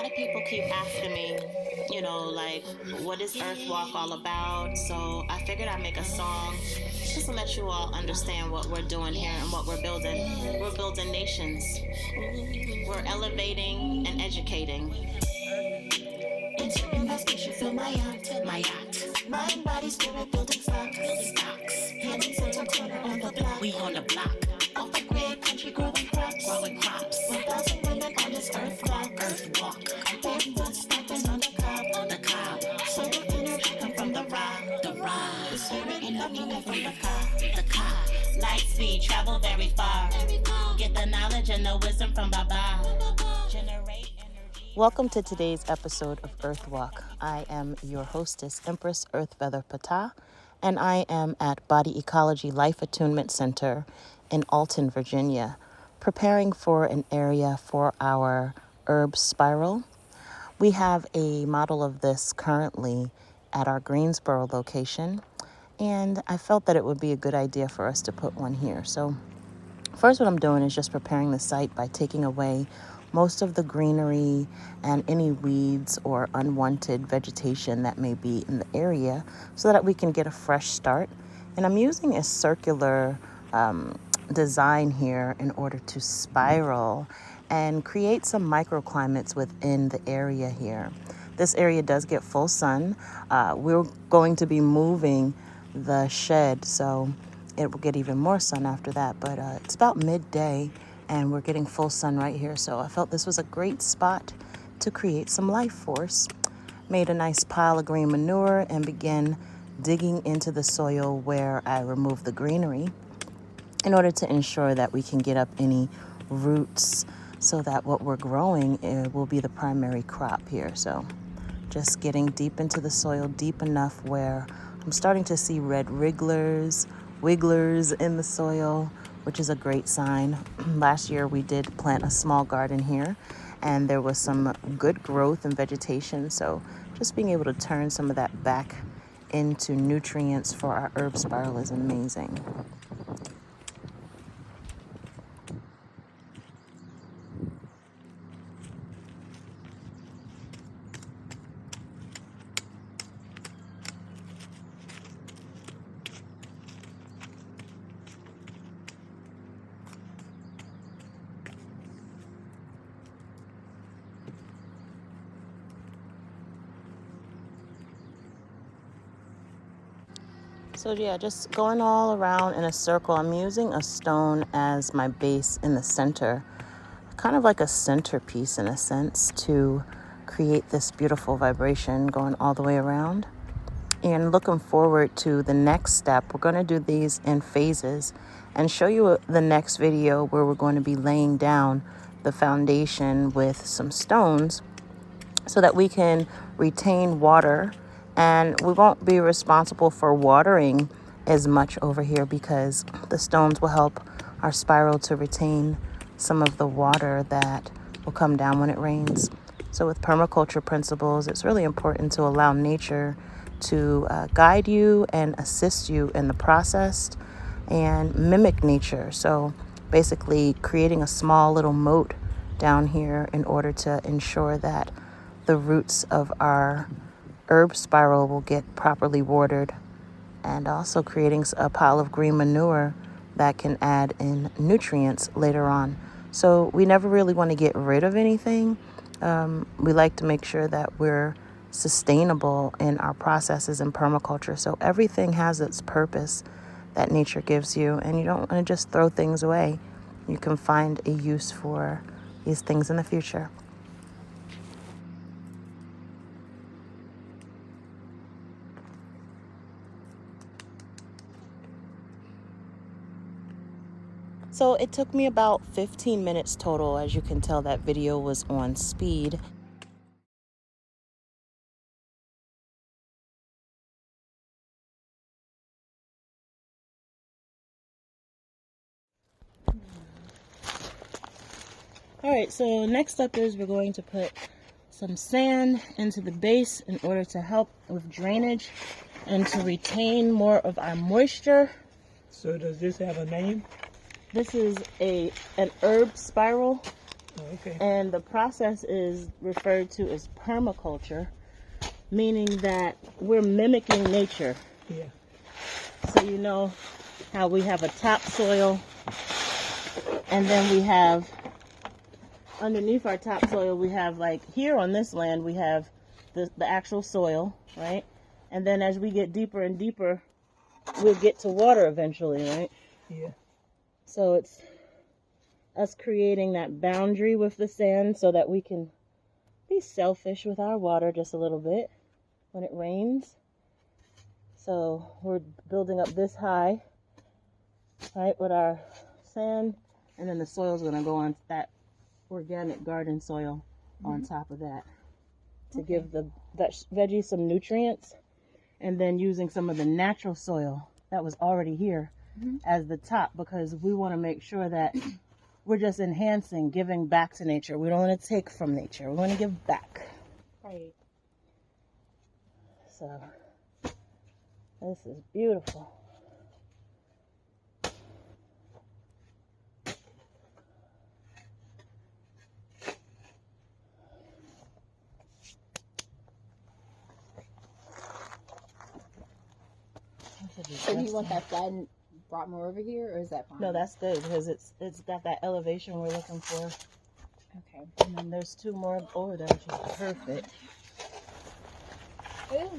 lot of people keep asking me, like, what is Earth Walk all about? So I figured I'd make a song just to let you all understand what we're doing here and what we're building. We're building nations. We're elevating and educating. Internal station for my yacht. Mind, body, spirit, building stocks. Heading center corner on the block. We on the block. Off the grid, country growing crops. 1,000 women on this earth walk. Barefoot stepping on the cob. Solar energy come from the rock. The spirit and the movement from the car. Light speed, travel very far. Get the knowledge and the wisdom from Baba. Generate. Welcome to today's episode of Earth Walk. I am your hostess, Empress Earthfeather Patah, and I am at Body Ecology Life Attunement Center in Alton, Virginia, preparing for an area for our herb spiral. We have a model of this currently at our Greensboro location, and I felt that it would be a good idea for us to put one here. So first, what I'm doing is just preparing the site by taking away most of the greenery and any weeds or unwanted vegetation that may be in the area so that we can get a fresh start. And I'm using a circular design here in order to spiral and create some microclimates within the area here. This area does get full sun. We're going to be moving the shed, so it will get even more sun after that, but it's about midday and we're getting full sun right here, so I felt this was a great spot to create some life force. Made a nice pile of green manure and began digging into the soil where I removed the greenery in order to ensure that we can get up any roots so that what we're growing will be the primary crop here. So just getting deep into the soil, deep enough where I'm starting to see red wigglers in the soil, which is a great sign. Last year we did plant a small garden here and there was some good growth and vegetation. So just being able to turn some of that back into nutrients for our herb spiral is amazing. So yeah, just going all around in a circle. I'm using a stone as my base in the center, kind of like a centerpiece in a sense, to create this beautiful vibration going all the way around. And looking forward to the next step. We're going to do these in phases and show you the next video where we're going to be laying down the foundation with some stones so that we can retain water. And we won't be responsible for watering as much over here because the stones will help our spiral to retain some of the water that will come down when it rains. So with permaculture principles, it's really important to allow nature to guide you and assist you in the process and mimic nature. So basically creating a small little moat down here in order to ensure that the roots of our herb spiral will get properly watered, and also creating a pile of green manure that can add in nutrients later on. So we never really want to get rid of anything. We like to make sure that we're sustainable in our processes in permaculture. So everything has its purpose that nature gives you, and you don't want to just throw things away. You can find a use for these things in the future. So it took me about 15 minutes total. As you can tell, that video was on speed. All right, so next up is we're going to put some sand into the base in order to help with drainage and to retain more of our moisture. So does this have a name? This is an herb spiral. Okay. And the process is referred to as permaculture, meaning that we're mimicking nature. Yeah. So you know how we have a topsoil, and then we have underneath our topsoil, we have, like here on this land, we have the actual soil, right? And then as we get deeper and deeper, we'll get to water eventually, right? Yeah. So it's us creating that boundary with the sand so that we can be selfish with our water just a little bit when it rains. So we're building up this high, right, with our sand, and then the soil's going to go on that organic garden soil on top of that to give the veggies some nutrients, and then using some of the natural soil that was already here as the top, because we want to make sure that we're just enhancing, giving back to nature. We don't want to take from nature. We want to give back. Right. So this is beautiful. So do you want that flattened brought more over here, or is that fine? No, that's good because it's got that elevation we're looking for. Okay. And then there's two more over there, which is perfect. Ooh.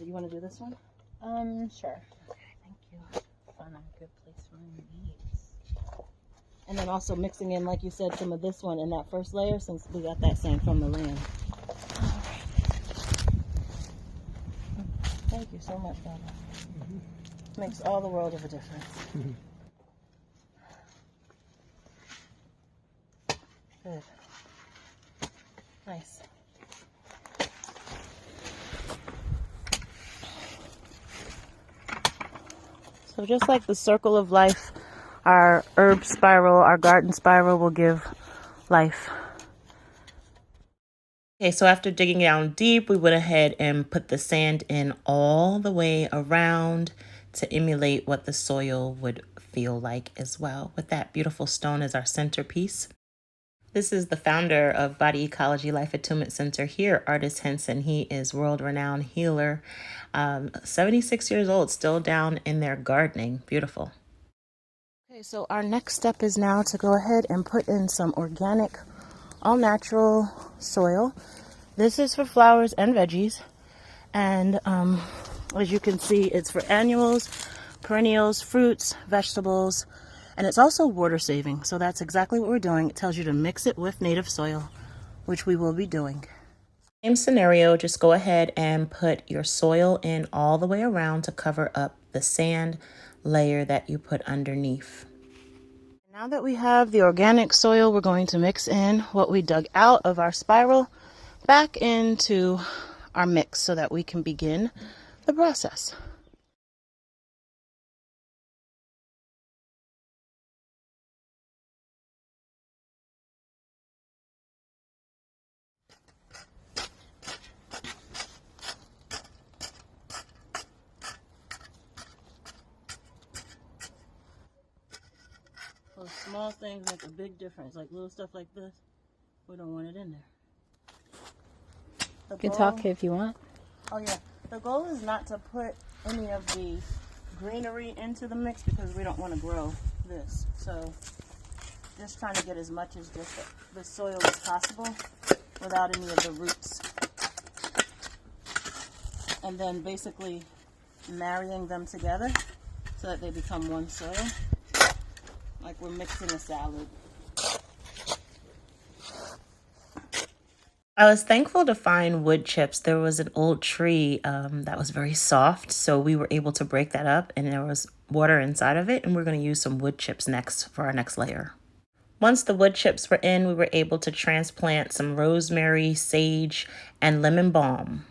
You want to do this one? Sure. Okay, thank you. Find a good place for these. And then also mixing in, like you said, some of this one in that first layer, since we got that sand from the land. Thank you so much, Baba. Makes all the world of a difference. Good. Nice. So just like the circle of life, our herb spiral, our garden spiral will give life. Okay, so after digging down deep, we went ahead and put the sand in all the way around to emulate what the soil would feel like as well, with that beautiful stone as our centerpiece. This is the founder of Body Ecology Life Attunement Center here, Artis Henson. He is world-renowned healer, 76 years old, still down in there gardening. Beautiful. Okay, so our next step is now to go ahead and put in some organic, all-natural soil. This is for flowers and veggies, and as you can see, it's for annuals, perennials, fruits, vegetables, and it's also water saving. So that's exactly what we're doing. It tells you to mix it with native soil, which we will be doing. Same scenario, just go ahead and put your soil in all the way around to cover up the sand layer that you put underneath. Now that we have the organic soil, we're going to mix in what we dug out of our spiral back into our mix so that we can begin the process. Those small things make a big difference, like little stuff like this. We don't want it in there. You can talk if you want. Oh yeah, the goal is not to put any of the greenery into the mix because we don't want to grow this. So just trying to get as much as just the soil as possible without any of the roots. And then basically marrying them together so that they become one soil. Like we're mixing a salad. I was thankful to find wood chips. There was an old tree that was very soft, so we were able to break that up, and there was water inside of it, and we're going to use some wood chips next for our next layer. Once the wood chips were in, we were able to transplant some rosemary, sage, and lemon balm.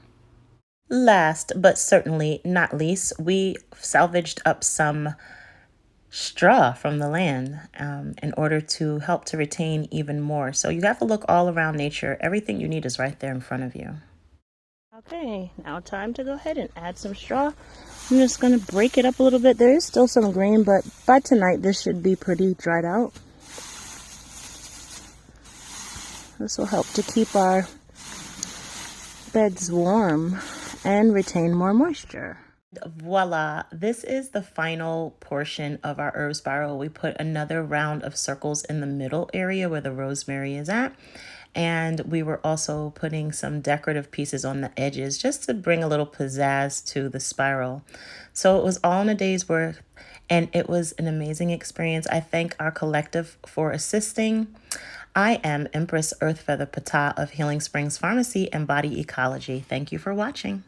Last, but certainly not least, we salvaged up some straw from the land in order to help to retain even more. So you have to look all around nature. Everything you need is right there in front of you. Okay, now time to go ahead and add some straw. I'm just going to break it up a little bit. There is still some green, but by tonight this should be pretty dried out. This will help to keep our beds warm and retain more moisture. Voila, this is the final portion of our herb spiral. We put another round of circles in the middle area where the rosemary is at. And we were also putting some decorative pieces on the edges just to bring a little pizzazz to the spiral. So it was all in a day's work, and it was an amazing experience. I thank our collective for assisting. I am Empress Earthfeather Pata of Healing Springs Pharmacy and Body Ecology. Thank you for watching.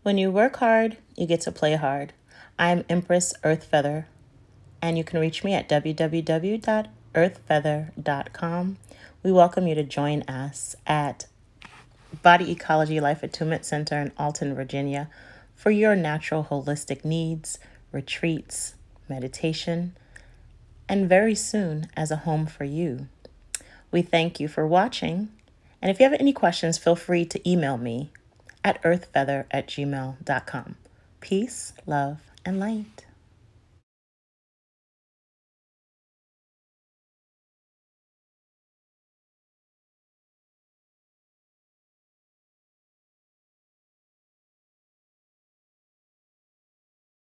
When you work hard, you get to play hard. I'm Empress Earthfeather, and you can reach me at www.earthfeather.com. We welcome you to join us at Body Ecology Life Attunement Center in Alton, Virginia, for your natural holistic needs, retreats, meditation, and very soon as a home for you. We thank you for watching, and if you have any questions, feel free to email me at earthfeather@gmail.com. Peace, love, and light.